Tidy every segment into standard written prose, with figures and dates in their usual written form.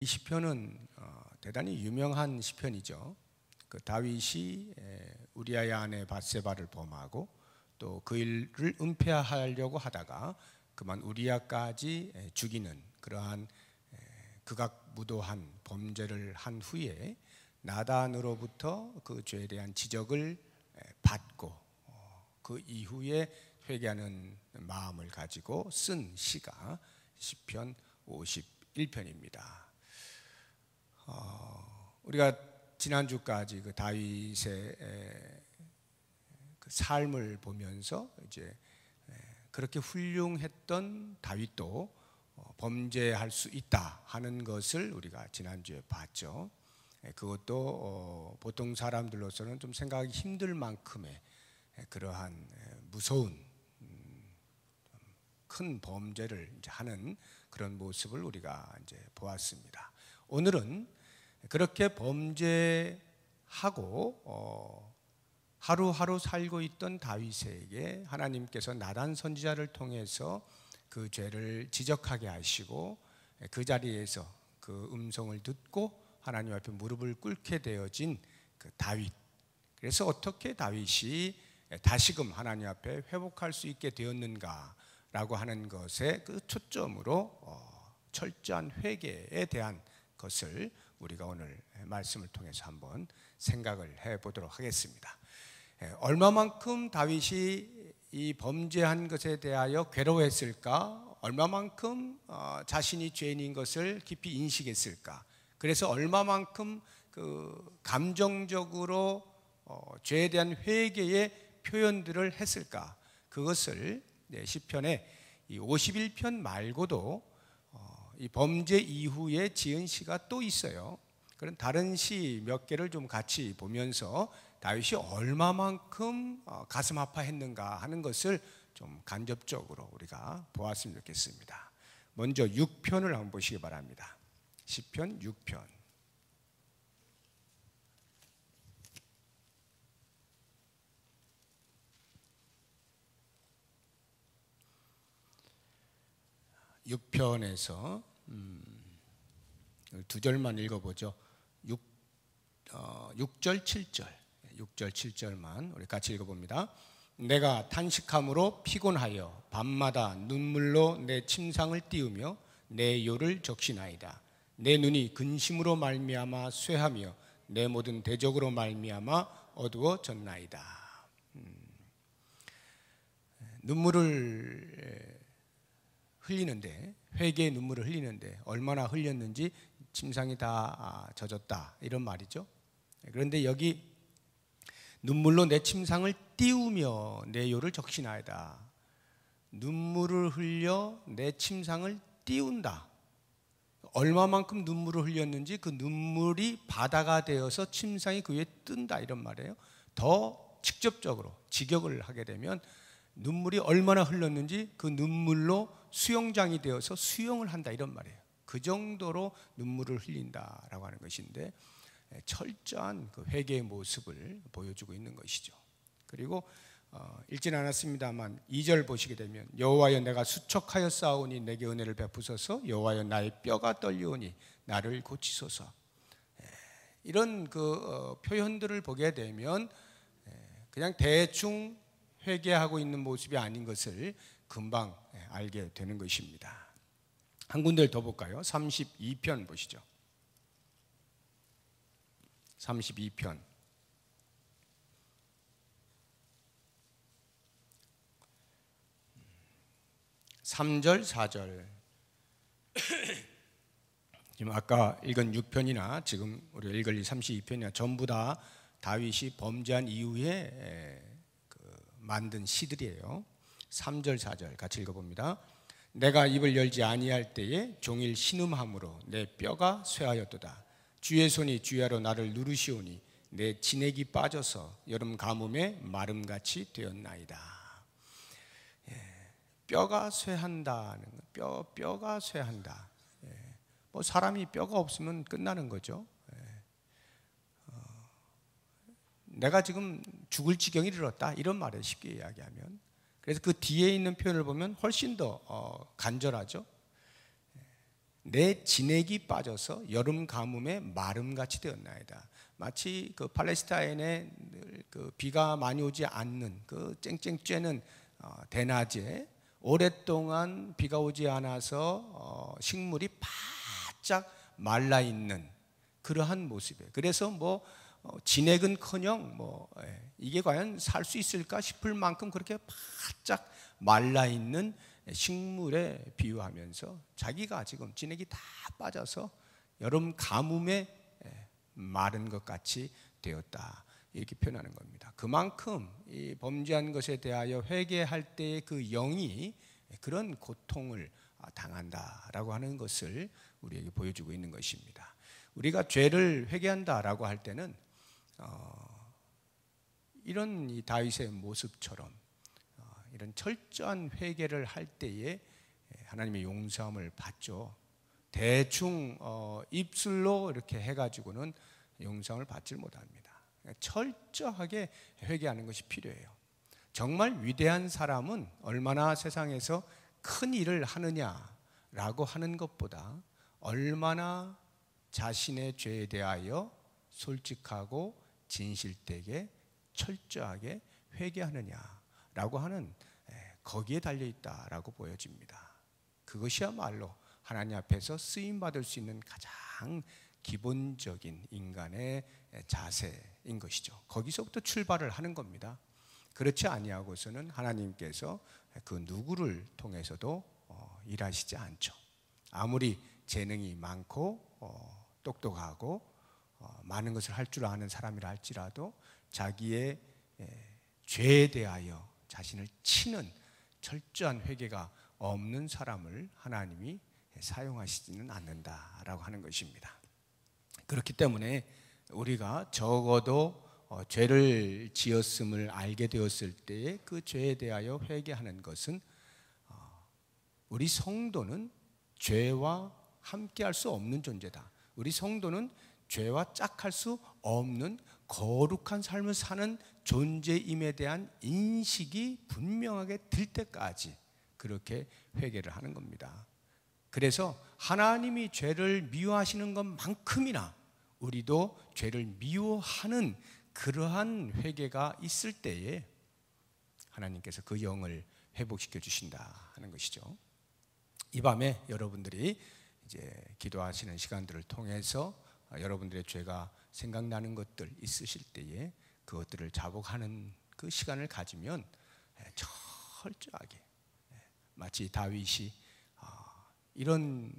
이 시편은 대단히 유명한 시편이죠. 그 다윗이 우리아의 아내 밧세바를 범하고 또 그 일을 은폐하려고 하다가 그만 우리아까지 죽이는 그러한 극악무도한 범죄를 한 후에 나단으로부터 그 죄에 대한 지적을 받고 그 이후에 회개하는 마음을 가지고 쓴 시가 시편 51편입니다. 우리가 지난주까지 그 다윗의 그 삶을 보면서 이제 그렇게 훌륭했던 다윗도 범죄할 수 있다 하는 것을 우리가 지난주에 봤죠. 그것도 보통 사람들로서는 좀 생각하기 힘들 만큼의 그러한 무서운 큰 범죄를 이제 하는 그런 모습을 우리가 이제 보았습니다. 오늘은 그렇게 범죄하고 하루하루 살고 있던 다윗에게 하나님께서 나단 선지자를 통해서 그 죄를 지적하게 하시고 그 자리에서 그 음성을 듣고 하나님 앞에 무릎을 꿇게 되어진 그 다윗. 그래서 어떻게 다윗이 다시금 하나님 앞에 회복할 수 있게 되었는가라고 하는 것에 그 초점으로 철저한 회개에 대한 것을 우리가 오늘 말씀을 통해서 한번 생각을 해보도록 하겠습니다. 얼마만큼 다윗이 이 범죄한 것에 대하여 괴로워했을까? 얼마만큼 자신이 죄인인 것을 깊이 인식했을까? 그래서 얼마만큼 그 감정적으로 죄에 대한 회개의 표현들을 했을까? 그것을 시편의 이 51편 말고도 이 범죄 이후에 지은 시가 또 있어요. 그런 다른 시 몇 개를 좀 같이 보면서 다윗이 얼마만큼 가슴 아파했는가 하는 것을 좀 간접적으로 우리가 보았으면 좋겠습니다. 먼저 6편을 한번 보시기 바랍니다. 시편 6편. (6편에서) 두 절만 읽어보죠. 6절 7절 6절 7절만 우리 같이 읽어봅니다. 내가 탄식함으로 피곤하여 밤마다 눈물로 내 침상을 띄우며 내 요를 적시나이다. 내 눈이 근심으로 말미암아 쇠하며 내 모든 대적으로 말미암아 어두워졌나이다. 눈물을 흘리는데, 회개의 눈물을 흘리는데 얼마나 흘렸는지 침상이 다 젖었다 이런 말이죠. 그런데 여기 눈물로 내 침상을 띄우며 내 요를 적시나이다. 눈물을 흘려 내 침상을 띄운다. 얼마만큼 눈물을 흘렸는지 그 눈물이 바다가 되어서 침상이 그 위에 뜬다 이런 말이에요. 더 직접적으로 직역을 하게 되면 눈물이 얼마나 흘렀는지 그 눈물로 수영장이 되어서 수영을 한다 이런 말이에요. 그 정도로 눈물을 흘린다라고 하는 것인데 철저한 그 회개의 모습을 보여주고 있는 것이죠. 그리고 읽지는 않았습니다만 2절 보시게 되면 여호와여 내가 수척하여 싸우니 내게 은혜를 베푸소서. 여호와여 나의 뼈가 떨리오니 나를 고치소서. 이런 그 표현들을 보게 되면 그냥 대충 회개하고 있는 모습이 아닌 것을 금방 알게 되는 것입니다. 한 군데를 더 볼까요? 32편 보시죠. 32편 3절 4절 지금 아까 읽은 6편이나 지금 우리가 읽을 이 32편이나 전부 다 다윗이 범죄한 이후에 만든 시들이에요. 3절 4절 같이 읽어봅니다. 내가 입을 열지 아니할 때에 종일 신음함으로 내 뼈가 쇠하였도다. 주의 손이 주야로 나를 누르시오니 내 진액이 빠져서 여름 가뭄에 마름같이 되었나이다. 뼈가 쇠한다는 거, 뼈가 쇠한다. 뭐 사람이 뼈가 없으면 끝나는 거죠. 내가 지금 죽을 지경에 이르렀다 이런 말이에요. 쉽게 이야기하면. 그래서 그 뒤에 있는 표현을 보면 훨씬 더 간절하죠. 내 진액이 빠져서 여름 가뭄에 마름같이 되었나이다. 마치 그 팔레스타인에 그 비가 많이 오지 않는 그 쨍쨍 쬐는 대낮에 오랫동안 비가 오지 않아서 식물이 바짝 말라 있는 그러한 모습에, 그래서 뭐 진액은커녕 이게 과연 살 수 있을까 싶을 만큼 그렇게 바짝 말라 있는 식물에 비유하면서 자기가 지금 진액이 다 빠져서 여름 가뭄에 마른 것 같이 되었다, 이렇게 표현하는 겁니다. 그만큼 이 범죄한 것에 대하여 회개할 때의 그 영이 그런 고통을 당한다라고 하는 것을 우리에게 보여주고 있는 것입니다. 우리가 죄를 회개한다라고 할 때는 이런 이 다윗의 모습처럼 이런 철저한 회개를 할 때에 하나님의 용서함을 받죠. 대충 입술로 이렇게 해가지고는 용서함을 받지 못합니다. 철저하게 회개하는 것이 필요해요. 정말 위대한 사람은 얼마나 세상에서 큰 일을 하느냐라고 하는 것보다 얼마나 자신의 죄에 대하여 솔직하고 진실되게 철저하게 회개하느냐라고 하는 거기에 달려있다라고 보여집니다. 그것이야말로 하나님 앞에서 쓰임받을 수 있는 가장 기본적인 인간의 자세인 것이죠. 거기서부터 출발을 하는 겁니다. 그렇지 아니하고서는 하나님께서 그 누구를 통해서도 일하시지 않죠. 아무리 재능이 많고 똑똑하고 많은 것을 할 줄 아는 사람이라 할지라도 자기의 죄에 대하여 자신을 치는 철저한 회개가 없는 사람을 하나님이 사용하시지는 않는다라고 하는 것입니다. 그렇기 때문에 우리가 적어도 죄를 지었음을 알게 되었을 때에 그 죄에 대하여 회개하는 것은 우리 성도는 죄와 함께할 수 없는 존재다. 우리 성도는 죄와 짝할 수 없는 거룩한 삶을 사는 존재임에 대한 인식이 분명하게 들 때까지 그렇게 회개를 하는 겁니다. 그래서 하나님이 죄를 미워하시는 것만큼이나 우리도 죄를 미워하는 그러한 회개가 있을 때에 하나님께서 그 영을 회복시켜 주신다 하는 것이죠. 이 밤에 여러분들이 이제 기도하시는 시간들을 통해서 여러분들의 죄가 생각나는 것들 있으실 때에 그것들을 자복하는 그 시간을 가지면 철저하게 마치 다윗이 이런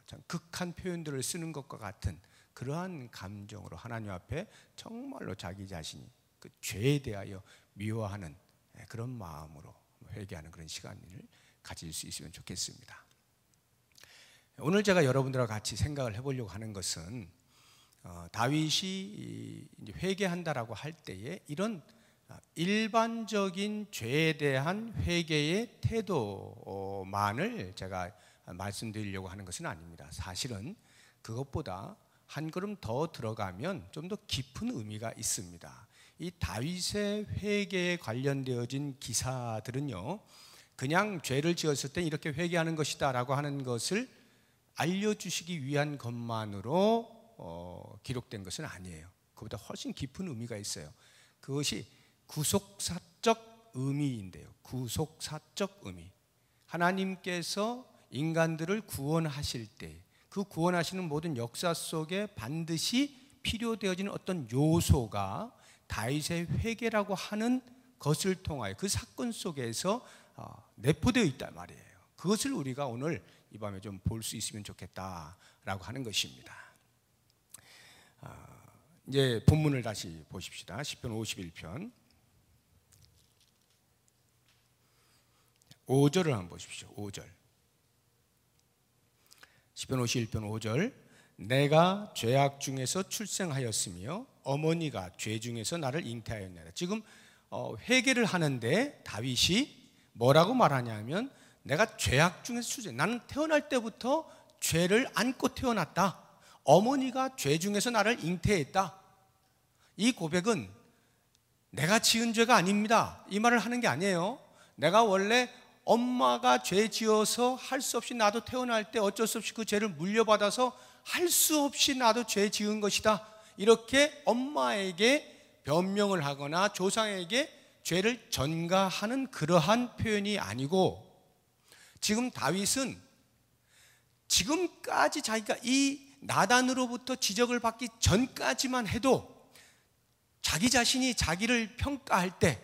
참 극한 표현들을 쓰는 것과 같은 그러한 감정으로 하나님 앞에 정말로 자기 자신이 그 죄에 대하여 미워하는 그런 마음으로 회개하는 그런 시간을 가질 수 있으면 좋겠습니다. 오늘 제가 여러분들과 같이 생각을 해보려고 하는 것은 다윗이 회개한다라고 할 때에 이런 일반적인 죄에 대한 회개의 태도만을 제가 말씀드리려고 하는 것은 아닙니다. 사실은 그것보다 한 걸음 더 들어가면 좀 더 깊은 의미가 있습니다. 이 다윗의 회개에 관련되어진 기사들은요, 그냥 죄를 지었을 때 이렇게 회개하는 것이다 라고 하는 것을 알려주시기 위한 것만으로 기록된 것은 아니에요. 그보다 훨씬 깊은 의미가 있어요. 그것이 구속사적 의미인데요. 구속사적 의미. 하나님께서 인간들을 구원하실 때 그 구원하시는 모든 역사 속에 반드시 필요되어지는 어떤 요소가 다윗의 회개라고 하는 것을 통하여 그 사건 속에서 내포되어 있단 말이에요. 그것을 우리가 오늘 이 밤에 좀 볼 수 있으면 좋겠다라고 하는 것입니다. 이제 본문을 다시 보십시다. 시편 51편 5절을 한번 보십시오. 5절. 시편 51편 5절. 내가 죄악 중에서 출생하였으며 어머니가 죄 중에서 나를 잉태하였나이다. 지금 회개를 하는데 다윗이 뭐라고 말하냐면 내가 죄악 중에서 출생, 나는 태어날 때부터 죄를 안고 태어났다. 어머니가 죄 중에서 나를 잉태했다. 이 고백은 내가 지은 죄가 아닙니다. 이 말을 하는 게 아니에요. 내가 원래 엄마가 죄 지어서 할 수 없이 나도 태어날 때 어쩔 수 없이 그 죄를 물려받아서 할 수 없이 나도 죄 지은 것이다, 이렇게 엄마에게 변명을 하거나 조상에게 죄를 전가하는 그러한 표현이 아니고, 지금 다윗은 지금까지 자기가 이 나단으로부터 지적을 받기 전까지만 해도 자기 자신이 자기를 평가할 때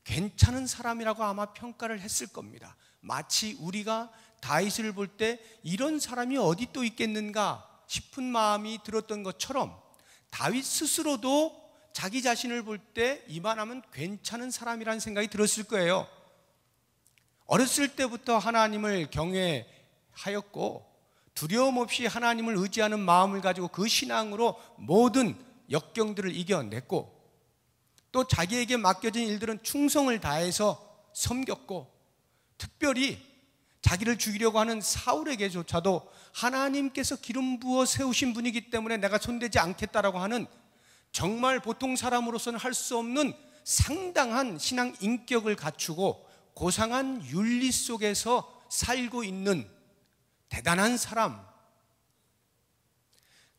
괜찮은 사람이라고 아마 평가를 했을 겁니다. 마치 우리가 다윗을 볼 때 이런 사람이 어디 또 있겠는가 싶은 마음이 들었던 것처럼, 다윗 스스로도 자기 자신을 볼 때 이만하면 괜찮은 사람이라는 생각이 들었을 거예요. 어렸을 때부터 하나님을 경외하였고 두려움 없이 하나님을 의지하는 마음을 가지고 그 신앙으로 모든 역경들을 이겨냈고, 또 자기에게 맡겨진 일들은 충성을 다해서 섬겼고, 특별히 자기를 죽이려고 하는 사울에게조차도 하나님께서 기름 부어 세우신 분이기 때문에 내가 손대지 않겠다라고 하는, 정말 보통 사람으로서는 할 수 없는 상당한 신앙 인격을 갖추고 고상한 윤리 속에서 살고 있는 대단한 사람,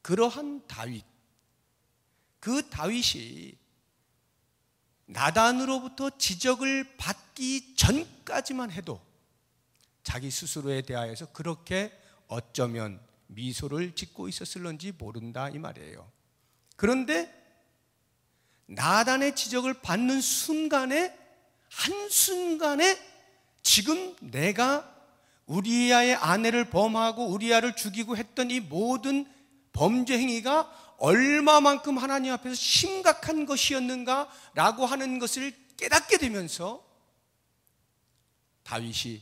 그러한 다윗, 그 다윗이 나단으로부터 지적을 받기 전까지만 해도 자기 스스로에 대하여서 그렇게 어쩌면 미소를 짓고 있었을런지 모른다, 이 말이에요. 그런데 나단의 지적을 받는 순간에, 한순간에 지금 내가 우리아의 아내를 범하고 우리아를 죽이고 했던 이 모든 범죄 행위가 얼마만큼 하나님 앞에서 심각한 것이었는가라고 하는 것을 깨닫게 되면서 다윗이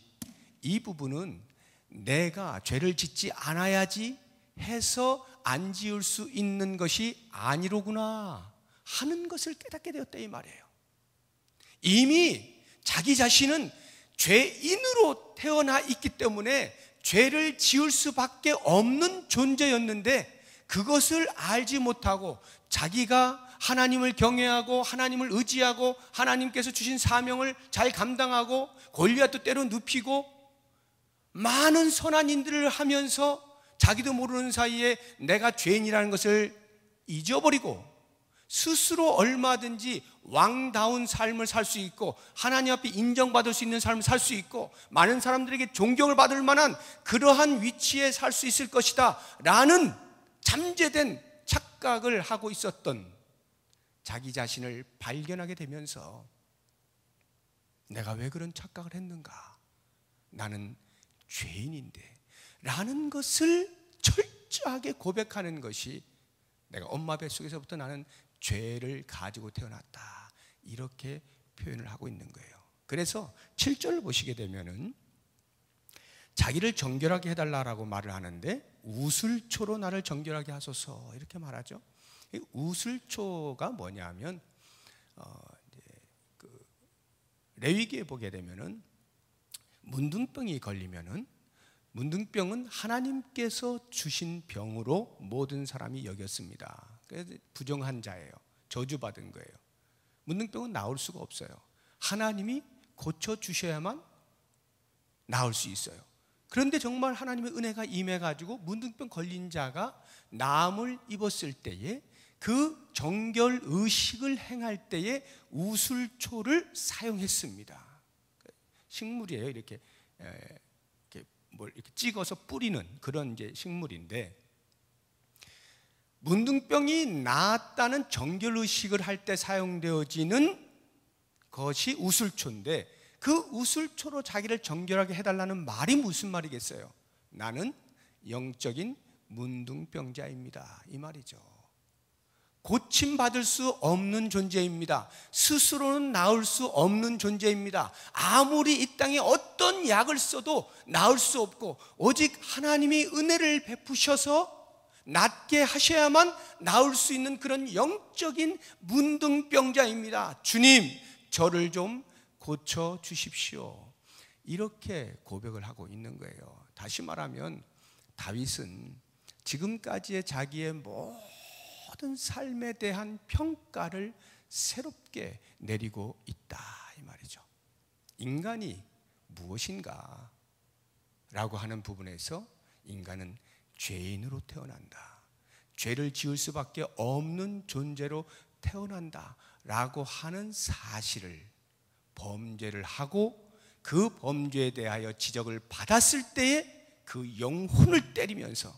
이 부분은 내가 죄를 짓지 않아야지 해서 안 지을 수 있는 것이 아니로구나 하는 것을 깨닫게 되었다, 이 말이에요. 이미 자기 자신은 죄인으로 태어나 있기 때문에 죄를 지을 수밖에 없는 존재였는데, 그것을 알지 못하고 자기가 하나님을 경외하고 하나님을 의지하고 하나님께서 주신 사명을 잘 감당하고 골리앗도 때로 눕히고 많은 선한 일들을 하면서 자기도 모르는 사이에 내가 죄인이라는 것을 잊어버리고 스스로 얼마든지 왕다운 삶을 살 수 있고 하나님 앞에 인정받을 수 있는 삶을 살 수 있고 많은 사람들에게 존경을 받을 만한 그러한 위치에 살 수 있을 것이다 라는 잠재된 착각을 하고 있었던 자기 자신을 발견하게 되면서, 내가 왜 그런 착각을 했는가, 나는 죄인인데 라는 것을 철저하게 고백하는 것이, 내가 엄마 뱃속에서부터 나는 죄를 가지고 태어났다, 이렇게 표현을 하고 있는 거예요. 그래서 7절을 보시게 되면은 자기를 정결하게 해달라고 말을 하는데, 우슬초로 나를 정결하게 하소서, 이렇게 말하죠. 이 우슬초가 뭐냐면 레위기에 보게 되면은 문둥병이 걸리면은, 문둥병은 하나님께서 주신 병으로 모든 사람이 여겼습니다. 그래서 부정한 자예요. 저주받은 거예요. 문둥병은 나을 수가 없어요. 하나님이 고쳐주셔야만 나을 수 있어요. 그런데 정말 하나님의 은혜가 임해가지고 문둥병 걸린 자가 나음을 입었을 때에 그 정결 의식을 행할 때에 우슬초를 사용했습니다. 식물이에요. 이렇게 뭘 이렇게 찍어서 뿌리는 그런 이제 식물인데, 문둥병이 나았다는 정결 의식을 할 때 사용되어지는 것이 우슬초인데, 그 우슬초로 자기를 정결하게 해달라는 말이 무슨 말이겠어요? 나는 영적인 문둥병자입니다, 이 말이죠. 고침받을 수 없는 존재입니다. 스스로는 나을 수 없는 존재입니다. 아무리 이 땅에 어떤 약을 써도 나을 수 없고, 오직 하나님이 은혜를 베푸셔서 낫게 하셔야만 나을 수 있는 그런 영적인 문둥병자입니다. 주님, 저를 좀 고쳐주십시오, 이렇게 고백을 하고 있는 거예요. 다시 말하면 다윗은 지금까지의 자기의 모든 삶에 대한 평가를 새롭게 내리고 있다, 이 말이죠. 인간이 무엇인가 라고 하는 부분에서 인간은 죄인으로 태어난다, 죄를 지을 수밖에 없는 존재로 태어난다 라고 하는 사실을, 범죄를 하고 그 범죄에 대하여 지적을 받았을 때에 그 영혼을 때리면서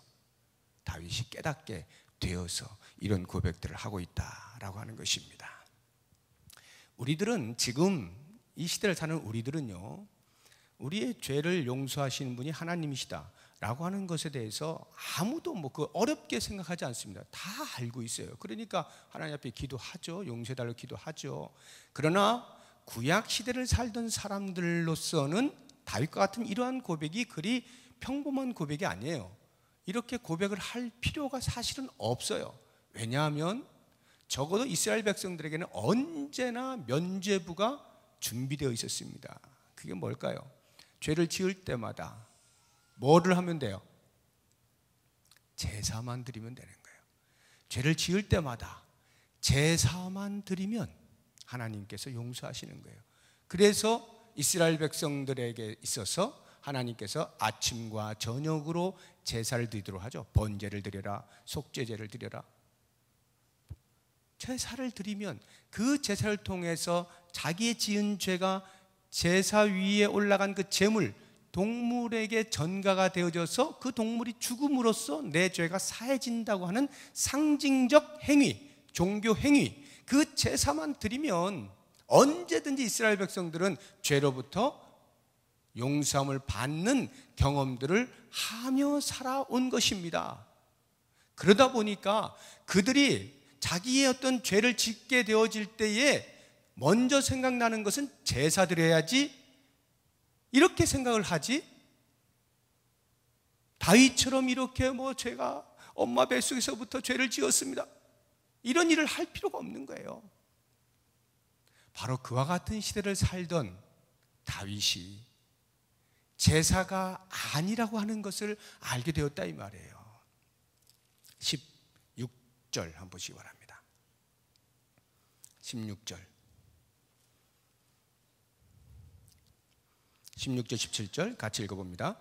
다윗이 깨닫게 되어서 이런 고백들을 하고 있다라고 하는 것입니다. 우리들은 지금 이 시대를 사는 우리들은요, 우리의 죄를 용서하시는 분이 하나님이시다 라고 하는 것에 대해서 아무도 그 어렵게 생각하지 않습니다. 다 알고 있어요. 그러니까 하나님 앞에 기도하죠. 용서해달라고 기도하죠. 그러나 구약 시대를 살던 사람들로서는 다윗과 같은 이러한 고백이 그리 평범한 고백이 아니에요. 이렇게 고백을 할 필요가 사실은 없어요. 왜냐하면 적어도 이스라엘 백성들에게는 언제나 면죄부가 준비되어 있었습니다. 그게 뭘까요? 죄를 지을 때마다 뭐를 하면 돼요? 제사만 드리면 되는 거예요. 죄를 지을 때마다 제사만 드리면 하나님께서 용서하시는 거예요. 그래서 이스라엘 백성들에게 있어서 하나님께서 아침과 저녁으로 제사를 드리도록 하죠. 번제를 드려라, 속죄제를 드려라. 제사를 드리면 그 제사를 통해서 자기의 지은 죄가 제사 위에 올라간 그 제물, 동물에게 전가가 되어져서 그 동물이 죽음으로써 내 죄가 사해진다고 하는 상징적 행위, 종교 행위, 그 제사만 드리면 언제든지 이스라엘 백성들은 죄로부터 용서함을 받는 경험들을 하며 살아온 것입니다. 그러다 보니까 그들이 자기의 어떤 죄를 짓게 되어질 때에 먼저 생각나는 것은 제사 드려야지, 이렇게 생각을 하지, 다윗처럼 이렇게 제가 엄마 뱃속에서부터 죄를 지었습니다, 이런 일을 할 필요가 없는 거예요. 바로 그와 같은 시대를 살던 다윗이 제사가 아니라고 하는 것을 알게 되었다 이 말이에요. 16절 한번 보시기 바랍니다. 16절 17절 같이 읽어봅니다.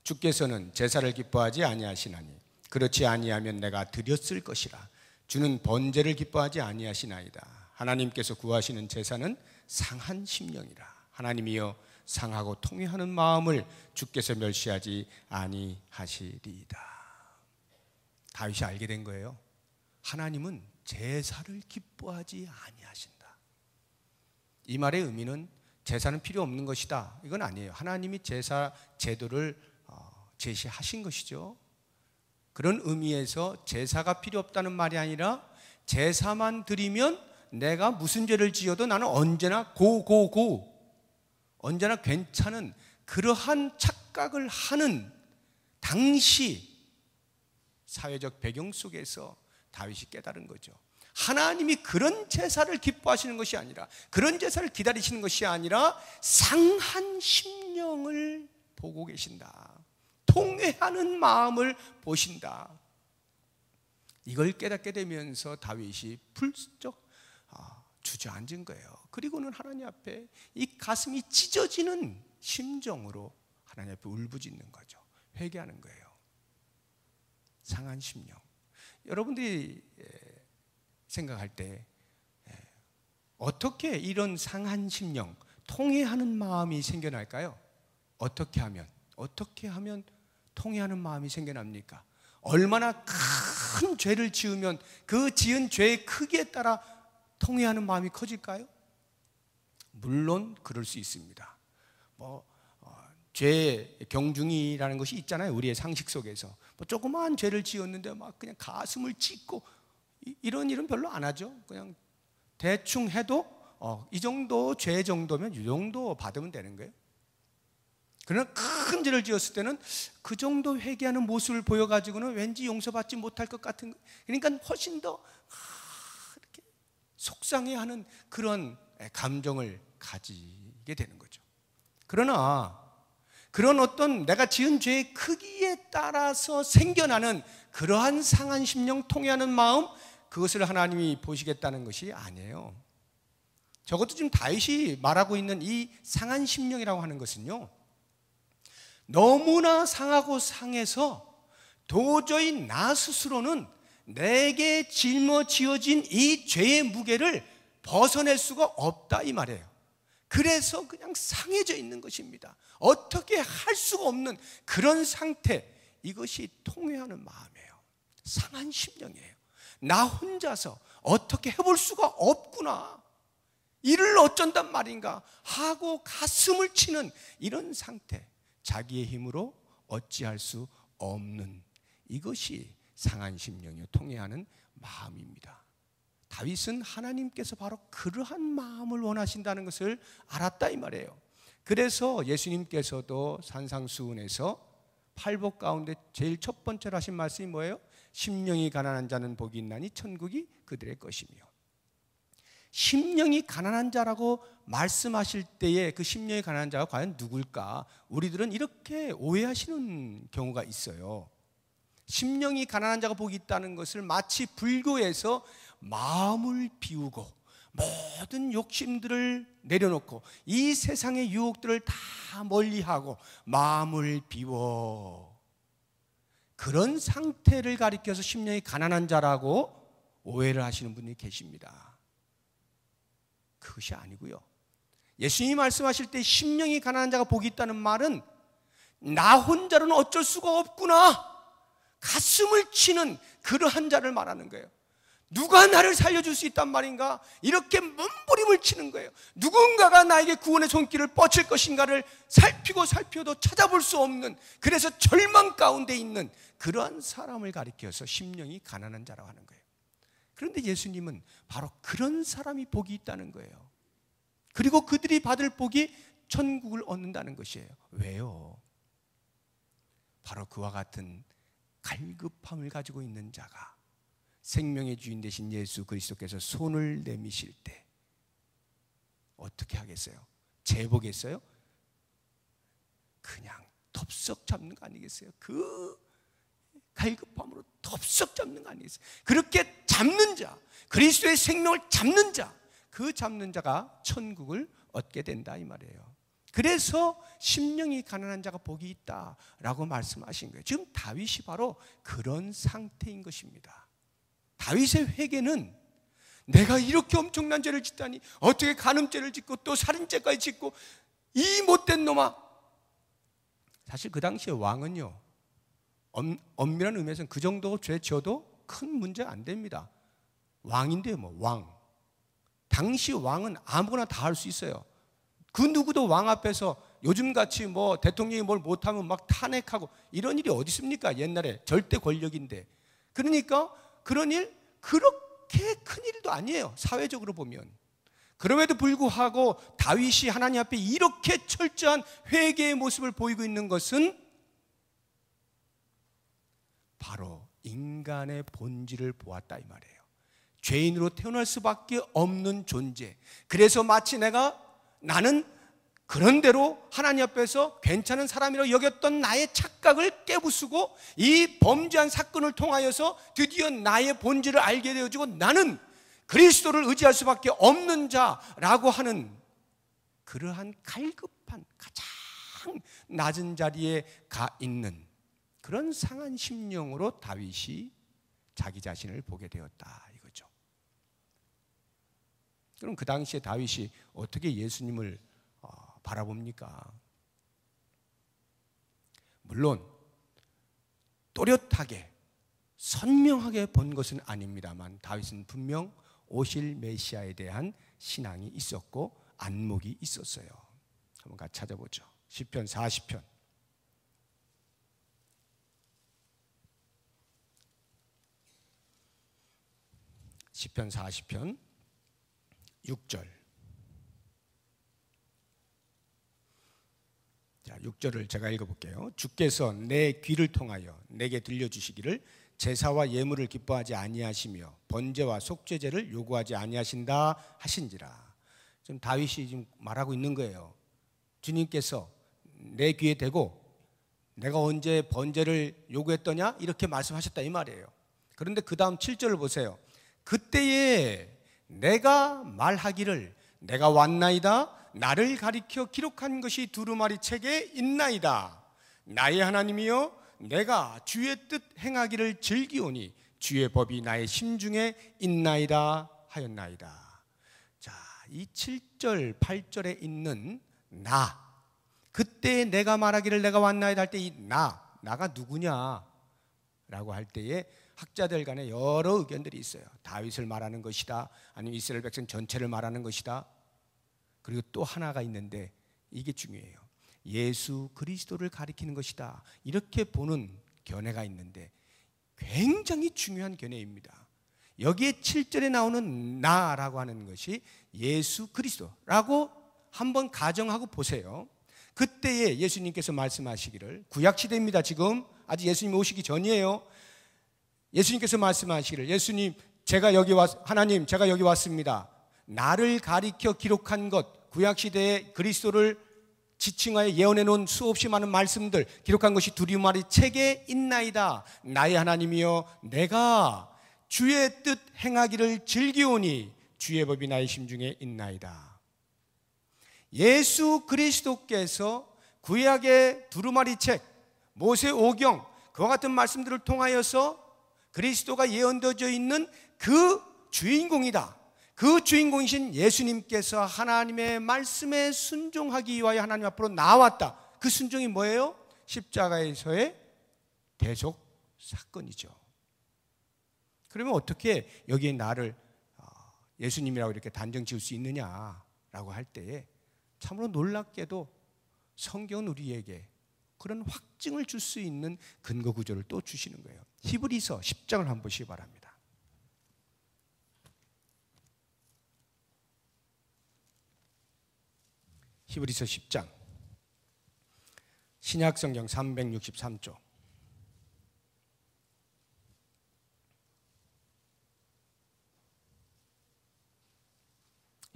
주께서는 제사를 기뻐하지 아니하시나니 그렇지 아니하면 내가 드렸을 것이라. 주는 번제를 기뻐하지 아니하시나이다. 하나님께서 구하시는 제사는 상한 심령이라. 하나님이여 상하고 통회하는 마음을 주께서 멸시하지 아니하시리이다. 다윗이 알게 된 거예요. 하나님은 제사를 기뻐하지 아니하신다. 이 말의 의미는 제사는 필요 없는 것이다, 이건 아니에요. 하나님이 제사 제도를 제시하신 것이죠. 그런 의미에서 제사가 필요 없다는 말이 아니라 제사만 드리면 내가 무슨 죄를 지어도 나는 언제나 언제나 괜찮은 그러한 착각을 하는 당시 사회적 배경 속에서 다윗이 깨달은 거죠. 하나님이 그런 제사를 기뻐하시는 것이 아니라, 그런 제사를 기다리시는 것이 아니라 상한 심령을 보고 계신다. 통회하는 마음을 보신다. 이걸 깨닫게 되면서 다윗이 불쑥 주저앉은 거예요. 그리고는 하나님 앞에 이 가슴이 찢어지는 심정으로 하나님 앞에 울부짖는 거죠. 회개하는 거예요. 상한 심령. 여러분들이 생각할 때 어떻게 이런 상한 심령, 통회하는 마음이 생겨날까요? 어떻게 하면 통회하는 마음이 생겨납니까? 얼마나 큰 죄를 지으면 그 지은 죄의 크기에 따라 통회하는 마음이 커질까요? 물론 그럴 수 있습니다. 죄 경중이라는 것이 있잖아요. 우리의 상식 속에서 조그마한 죄를 지었는데 막 그냥 가슴을 찢고 이런 일은 별로 안 하죠. 그냥 대충 해도 이 정도 죄 정도면 이 정도 받으면 되는 거예요. 그러나 큰 죄를 지었을 때는 그 정도 회개하는 모습을 보여가지고는 왠지 용서받지 못할 것 같은, 그러니까 훨씬 더 이렇게 속상해하는 그런 감정을 가지게 되는 거죠. 그러나 그런 어떤 내가 지은 죄의 크기에 따라서 생겨나는 그러한 상한 심령, 통회하는 마음, 그것을 하나님이 보시겠다는 것이 아니에요. 적어도 지금 다윗이 말하고 있는 이 상한 심령이라고 하는 것은요, 너무나 상하고 상해서 도저히 나 스스로는 내게 짊어지어진 이 죄의 무게를 벗어낼 수가 없다 이 말이에요. 그래서 그냥 상해져 있는 것입니다. 어떻게 할 수가 없는 그런 상태, 이것이 통회하는 마음이에요. 상한 심령이에요. 나 혼자서 어떻게 해볼 수가 없구나, 이를 어쩐단 말인가 하고 가슴을 치는 이런 상태, 자기의 힘으로 어찌할 수 없는, 이것이 상한 심령이요 통회하는 마음입니다. 다윗은 하나님께서 바로 그러한 마음을 원하신다는 것을 알았다 이 말이에요. 그래서 예수님께서도 산상수훈에서 팔복 가운데 제일 첫 번째로 하신 말씀이 뭐예요? 심령이 가난한 자는 복이 있나니 천국이 그들의 것이며. 심령이 가난한 자라고 말씀하실 때에 그 심령이 가난한 자가 과연 누굴까? 우리들은 이렇게 오해하시는 경우가 있어요. 심령이 가난한 자가 복이 있다는 것을 마치 불교에서 마음을 비우고 모든 욕심들을 내려놓고 이 세상의 유혹들을 다 멀리하고 마음을 비워, 그런 상태를 가리켜서 심령이 가난한 자라고 오해를 하시는 분이 계십니다. 그것이 아니고요, 예수님이 말씀하실 때 심령이 가난한 자가 복이 있다는 말은 나 혼자로는 어쩔 수가 없구나, 가슴을 치는 그러한 자를 말하는 거예요. 누가 나를 살려줄 수 있단 말인가, 이렇게 몸부림을 치는 거예요. 누군가가 나에게 구원의 손길을 뻗칠 것인가를 살피고도 찾아볼 수 없는, 그래서 절망 가운데 있는 그러한 사람을 가리켜서 심령이 가난한 자라고 하는 거예요. 그런데 예수님은 바로 그런 사람이 복이 있다는 거예요. 그리고 그들이 받을 복이 천국을 얻는다는 것이에요. 왜요? 바로 그와 같은 갈급함을 가지고 있는 자가 생명의 주인 되신 예수 그리스도께서 손을 내미실 때 어떻게 하겠어요? 제보겠어요? 그냥 덥석 잡는 거 아니겠어요? 그 갈급함으로 덥석 잡는 거 아니겠어요? 그렇게 잡는 자, 그리스도의 생명을 잡는 자, 그 잡는 자가 천국을 얻게 된다 이 말이에요. 그래서 심령이 가난한 자가 복이 있다라고 말씀하신 거예요. 지금 다윗이 바로 그런 상태인 것입니다. 다윗의 회개는 내가 이렇게 엄청난 죄를 짓다니, 어떻게 간음죄를 짓고 또 살인죄까지 짓고, 이 못된 놈아. 사실 그 당시에 왕은요, 엄밀한 의미에서는 그 정도 죄 지어도 큰 문제가 안 됩니다. 왕인데요, 왕. 당시 왕은 아무거나 다 할 수 있어요. 그 누구도 왕 앞에서 요즘같이 대통령이 뭘 못하면 막 탄핵하고 이런 일이 어디 있습니까? 옛날에 절대 권력인데. 그러니까 그런 일 그렇게 큰 일도 아니에요, 사회적으로 보면. 그럼에도 불구하고 다윗이 하나님 앞에 이렇게 철저한 회개의 모습을 보이고 있는 것은 바로 인간의 본질을 보았다 이 말이에요. 죄인으로 태어날 수밖에 없는 존재. 그래서 마치 나는 그런대로 하나님 앞에서 괜찮은 사람이라고 여겼던 나의 착각을 깨부수고 이 범죄한 사건을 통하여서 드디어 나의 본질을 알게 되어지고 나는 그리스도를 의지할 수밖에 없는 자라고 하는 그러한 갈급한 가장 낮은 자리에 가 있는 그런 상한 심령으로 다윗이 자기 자신을 보게 되었다 이거죠. 그럼 그 당시에 다윗이 어떻게 예수님을 바라봅니까? 물론 또렷하게 선명하게 본 것은 아닙니다만 다윗은 분명 오실 메시아에 대한 신앙이 있었고 안목이 있었어요. 한번 같이 찾아보죠. 시편 40편. 시편 40편 6절. 자, 6절을 제가 읽어볼게요. 주께서 내 귀를 통하여 내게 들려주시기를 제사와 예물을 기뻐하지 아니하시며 번제와 속죄제를 요구하지 아니하신다 하신지라. 지금 다윗이 지금 말하고 있는 거예요. 주님께서 내 귀에 대고 내가 언제 번제를 요구했더냐 이렇게 말씀하셨다 이 말이에요. 그런데 그 다음 7절을 보세요. 그때에 내가 말하기를 내가 왔나이다. 나를 가리켜 기록한 것이 두루마리 책에 있나이다. 나의 하나님이여 내가 주의 뜻 행하기를 즐기오니 주의 법이 나의 심중에 있나이다 하였나이다. 자, 이 7절 8절에 있는 나, 그때 내가 말하기를 내가 왔나이다 할 때 이 나가 누구냐 라고 할 때에 학자들 간에 여러 의견들이 있어요. 다윗을 말하는 것이다, 아니면 이스라엘 백성 전체를 말하는 것이다. 그리고 또 하나가 있는데 이게 중요해요. 예수 그리스도를 가리키는 것이다, 이렇게 보는 견해가 있는데 굉장히 중요한 견해입니다. 여기에 7절에 나오는 나라고 하는 것이 예수 그리스도라고 한번 가정하고 보세요. 그때에 예수님께서 말씀하시기를, 구약시대입니다. 지금 아직 예수님 오시기 전이에요. 예수님께서 말씀하시기를, 예수님 하나님 제가 여기 왔습니다. 나를 가리켜 기록한 것, 구약시대에 그리스도를 지칭하여 예언해 놓은 수없이 많은 말씀들 기록한 것이 두루마리 책에 있나이다. 나의 하나님이여 내가 주의 뜻 행하기를 즐기오니 주의 법이 나의 심중에 있나이다. 예수 그리스도께서 구약의 두루마리 책, 모세오경, 그와 같은 말씀들을 통하여서 그리스도가 예언되어져 있는 그 주인공이다. 그 주인공이신 예수님께서 하나님의 말씀에 순종하기 위하여 하나님 앞으로 나왔다. 그 순종이 뭐예요? 십자가에서의 대속 사건이죠. 그러면 어떻게 여기에 나를 예수님이라고 이렇게 단정 지을 수 있느냐라고 할 때에 참으로 놀랍게도 성경은 우리에게 그런 확증을 줄 수 있는 근거 구조를 또 주시는 거예요. 히브리서 10장을 한번 보시기 바랍니다. 히브리서 10장 신약성경 363쪽.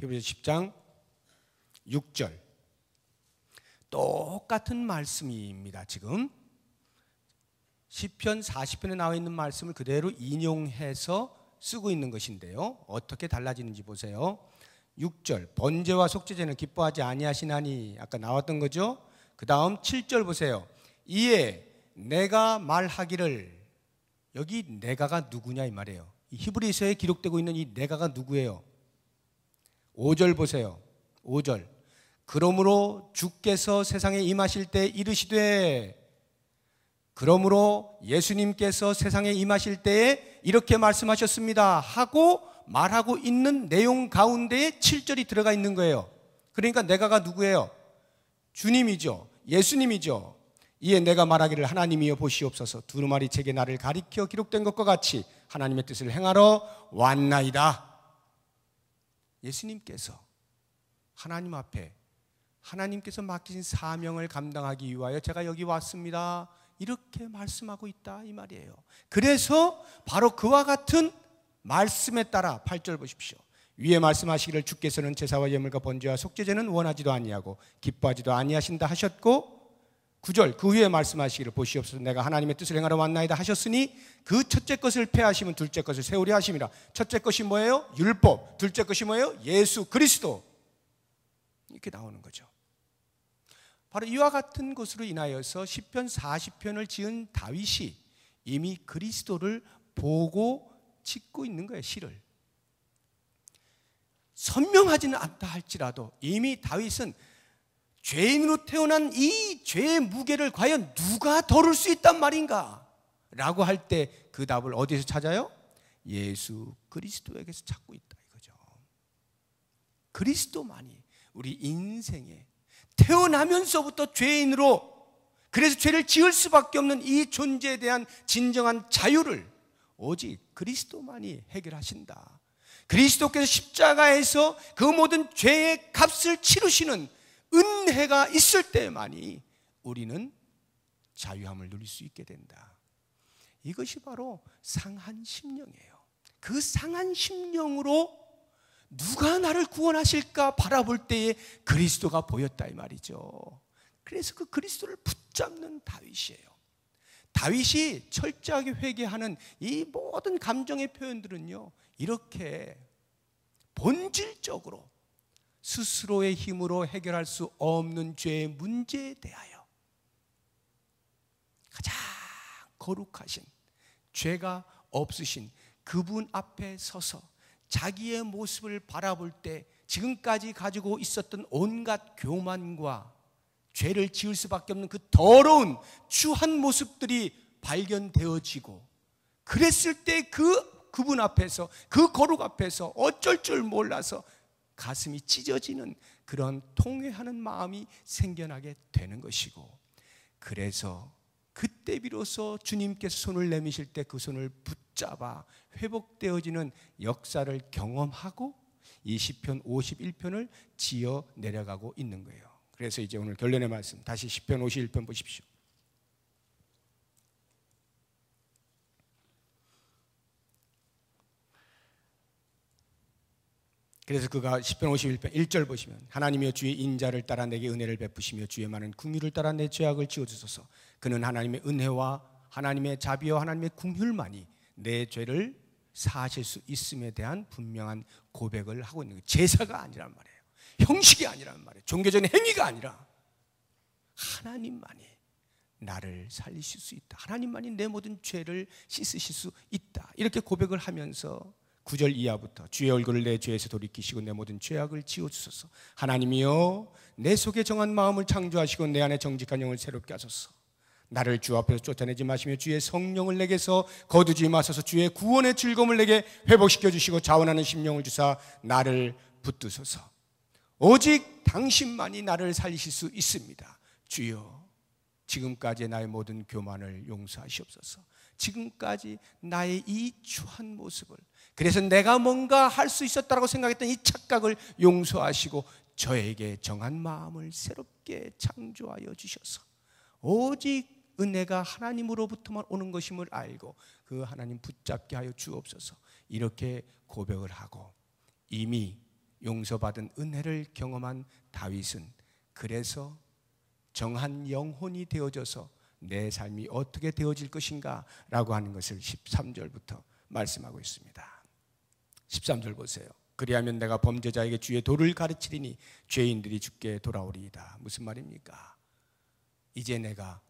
히브리서 10장 6절. 똑같은 말씀입니다. 지금 시편 40편에 나와 있는 말씀을 그대로 인용해서 쓰고 있는 것인데요, 어떻게 달라지는지 보세요. 6절, 번제와 속죄제는 기뻐하지 아니하시나니, 아까 나왔던 거죠. 그 다음 7절 보세요. 이에 내가 말하기를, 여기 내가가 누구냐 이 말이에요. 이 히브리서에 기록되고 있는 이 내가가 누구예요? 5절 보세요. 5절, 그러므로 주께서 세상에 임하실 때 이르시되, 그러므로 예수님께서 세상에 임하실 때에 이렇게 말씀하셨습니다 하고 말하고 있는 내용 가운데에 7절이 들어가 있는 거예요. 그러니까 내가가 누구예요? 주님이죠. 예수님이죠. 이에 내가 말하기를 하나님이여 보시옵소서, 두루마리 책에 나를 가리켜 기록된 것과 같이 하나님의 뜻을 행하러 왔나이다. 예수님께서 하나님 앞에 하나님께서 맡기신 사명을 감당하기 위하여 제가 여기 왔습니다, 이렇게 말씀하고 있다 이 말이에요. 그래서 바로 그와 같은 말씀에 따라 8절 보십시오. 위에 말씀하시기를 주께서는 제사와 예물과 번제와 속죄제는 원하지도 아니하고 기뻐하지도 아니하신다 하셨고, 9절, 그 위에 말씀하시기를 보시옵소서 내가 하나님의 뜻을 행하러 왔나이다 하셨으니 그 첫째 것을 폐하시면 둘째 것을 세우려 하심이라. 첫째 것이 뭐예요? 율법. 둘째 것이 뭐예요? 예수 그리스도. 이렇게 나오는 거죠. 바로 이와 같은 것으로 인하여서 시편 40편을 지은 다윗이 이미 그리스도를 보고 짓고 있는 거예요. 시를 선명하지는 않다 할지라도 이미 다윗은 죄인으로 태어난 이 죄의 무게를 과연 누가 덜을 수 있단 말인가 라고 할 때 그 답을 어디서 찾아요? 예수 그리스도에게서 찾고 있다 이거죠. 그리스도만이 우리 인생에 태어나면서부터 죄인으로, 그래서 죄를 지을 수밖에 없는 이 존재에 대한 진정한 자유를 오직 그리스도만이 해결하신다. 그리스도께서 십자가에서 그 모든 죄의 값을 치르시는 은혜가 있을 때만이 우리는 자유함을 누릴 수 있게 된다. 이것이 바로 상한 심령이에요. 그 상한 심령으로 누가 나를 구원하실까 바라볼 때에 그리스도가 보였다 이 말이죠. 그래서 그 그리스도를 붙잡는 다윗이에요. 다윗이 철저하게 회개하는 이 모든 감정의 표현들은요, 이렇게 본질적으로 스스로의 힘으로 해결할 수 없는 죄의 문제에 대하여 가장 거룩하신, 죄가 없으신 그분 앞에 서서 자기의 모습을 바라볼 때 지금까지 가지고 있었던 온갖 교만과 죄를 지을 수밖에 없는 그 더러운 추한 모습들이 발견되어지고, 그랬을 때 그분 앞에서, 그 거룩 앞에서 어쩔 줄 몰라서 가슴이 찢어지는 그런 통회하는 마음이 생겨나게 되는 것이고, 그래서 그때 비로소 주님께서 손을 내미실 때 그 손을 붙잡아 회복되어지는 역사를 경험하고 이 시편 51편을 지어 내려가고 있는 거예요. 그래서 이제 오늘 결론의 말씀, 다시 시편 51편 보십시오. 그래서 그가 시편 51편 1절 보시면, 하나님이여 주의 인자를 따라 내게 은혜를 베푸시며 주의 많은 긍휼을 따라 내 죄악을 지어주소서. 그는 하나님의 은혜와 하나님의 자비와 하나님의 긍휼만이 내 죄를 사하실 수 있음에 대한 분명한 고백을 하고 있는 거예요. 제사가 아니란 말이에요. 형식이 아니란 말이에요. 종교적인 행위가 아니라 하나님만이 나를 살리실 수 있다. 하나님만이 내 모든 죄를 씻으실 수 있다. 이렇게 고백을 하면서 9절 이하부터 주의 얼굴을 내 죄에서 돌이키시고 내 모든 죄악을 지워주소서. 하나님이여 내 속에 정한 마음을 창조하시고 내 안에 정직한 영을 새롭게 하소서. 나를 주 앞에서 쫓아내지 마시며 주의 성령을 내게서 거두지 마소서. 주의 구원의 즐거움을 내게 회복시켜 주시고 자원하는 심령을 주사 나를 붙드소서. 오직 당신만이 나를 살리실 수 있습니다. 주여, 지금까지 나의 모든 교만을 용서하시옵소서. 지금까지 나의 이 추한 모습을, 그래서 내가 뭔가 할 수 있었다고 생각했던 이 착각을 용서하시고 저에게 정한 마음을 새롭게 창조하여 주셔서 오직 은혜가 하나님으로부터만 오는 것임을 알고 그 하나님 붙잡게 하여 주옵소서. 이렇게 고백을 하고 이미 용서받은 은혜를 경험한 다윗은 그래서 정한 영혼이 되어져서 내 삶이 어떻게 되어질 것인가 라고 하는 것을 13절부터 말씀하고 있습니다. 13절 보세요. 그리하면 내가 범죄자에게 주의 도를 가르치리니 죄인들이 주께 돌아오리이다. 무슨 말입니까? 이제 내가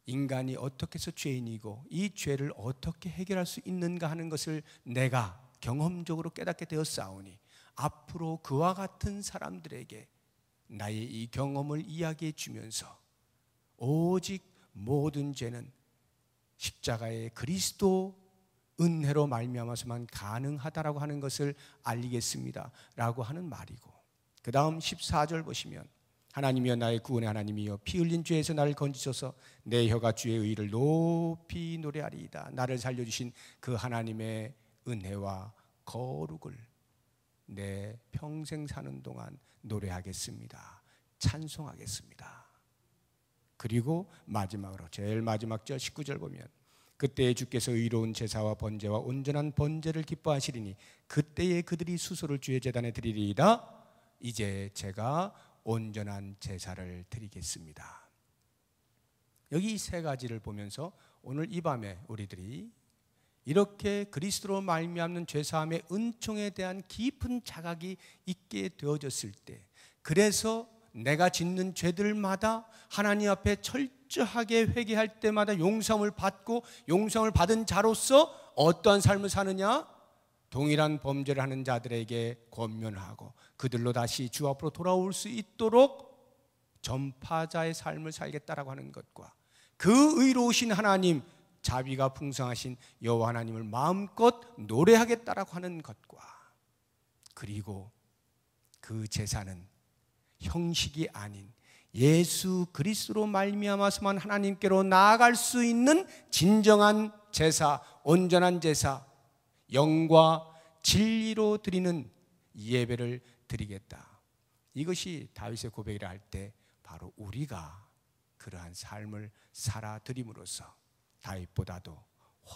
인간이 어떻게 해서 죄인이고 이 죄를 어떻게 해결할 수 있는가 하는 것을 내가 경험적으로 깨닫게 되었사오니 앞으로 그와 같은 사람들에게 나의 이 경험을 이야기해 주면서 오직 모든 죄는 십자가의 그리스도 은혜로 말미암아서만 가능하다라고 하는 것을 알리겠습니다 라고 하는 말이고, 그 다음 14절 보시면 하나님이여 나의 구원의 하나님이여 피 흘린 죄에서 나를 건지소서. 내 혀가 주의 의를 높이 노래하리이다. 나를 살려주신 그 하나님의 은혜와 거룩을 내 평생 사는 동안 노래하겠습니다. 찬송하겠습니다. 그리고 마지막으로 제일 마지막 절 19절 보면 그때에 주께서 의로운 제사와 번제와 온전한 번제를 기뻐하시리니 그때에 그들이 수소를 주의 제단에 드리리이다. 이제 제가 온전한 제사를 드리겠습니다. 여기 이 세 가지를 보면서 오늘 이 밤에 우리들이 이렇게 그리스도로 말미암는 죄사함의 은총에 대한 깊은 자각이 있게 되어졌을 때, 그래서 내가 짓는 죄들마다 하나님 앞에 철저하게 회개할 때마다 용서를 받고 용서를 받은 자로서 어떠한 삶을 사느냐? 동일한 범죄를 하는 자들에게 권면하고 그들로 다시 주 앞으로 돌아올 수 있도록 전파자의 삶을 살겠다라고 하는 것과 그 의로우신 하나님, 자비가 풍성하신 여호와 하나님을 마음껏 노래하겠다라고 하는 것과, 그리고 그 제사는 형식이 아닌 예수 그리스도로 말미암아서만 하나님께로 나아갈 수 있는 진정한 제사, 온전한 제사, 영과 진리로 드리는 예배를 드리겠다. 이것이 다윗의 고백이라 할 때 바로 우리가 그러한 삶을 살아드림으로써 다윗보다도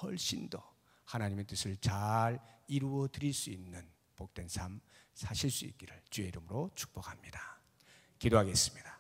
훨씬 더 하나님의 뜻을 잘 이루어 드릴 수 있는 복된 삶 사실 수 있기를 주의 이름으로 축복합니다. 기도하겠습니다.